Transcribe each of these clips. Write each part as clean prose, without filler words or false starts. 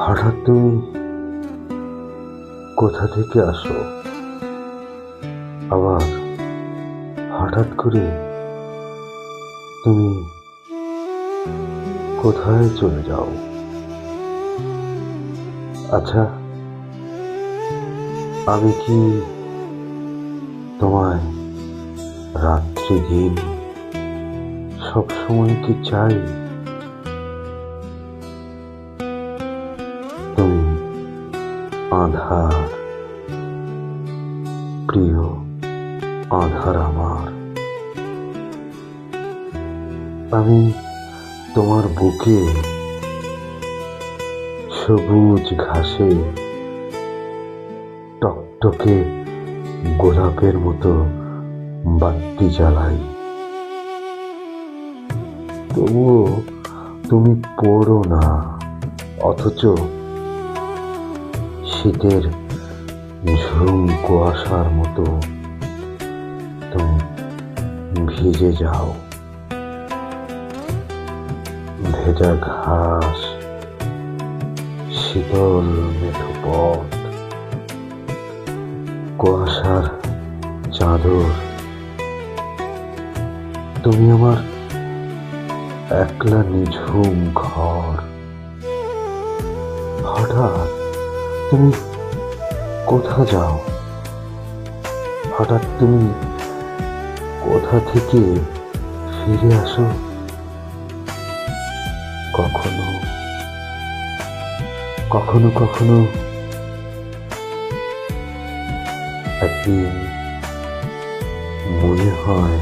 হঠাৎ তুমি কোথা থেকে আসো, আবার হঠাৎ করে তুমি কোথায় চলে যাও? আচ্ছা, আমি কি তোমায় রাত্রি দিন সবসময় কি চাই? তুমি আধার, প্রিয় আধার আমার। আমি তোমার বুকে সবুজ ঘাসে টকটকে গোলাপের মতো বাতি জ্বালাই, তবুও তুমি পড়ো না, অথচ শীতের ঝুম কুয়াশার মতো তুমি ভিজে যাও। ভেজা ঘাস, শীতল মেঠো পথ, কুয়াশার চাদর, তুমি আমার একলা নিঝুম ঘর। হঠাৎ তুমি কোথা যাও? হঠাৎ তুমি কোথা থেকে ফিরে আসো? কখনো কখনো কখনো একদিন মনে হয়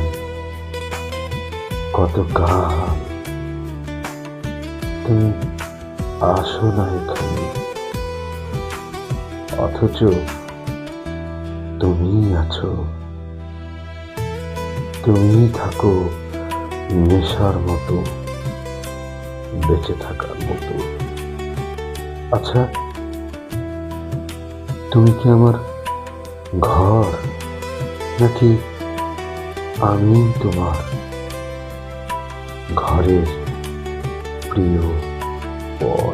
কত কাল তুমি আসো না এখানে, অথচ তুমিই আছো, তুমিই থাকো নেশার মতো, বেঁচে থাকার মতো। আচ্ছা, তুমি কি আমার ঘর, নাকি আমি তোমার ঘরের প্রিয় পথ?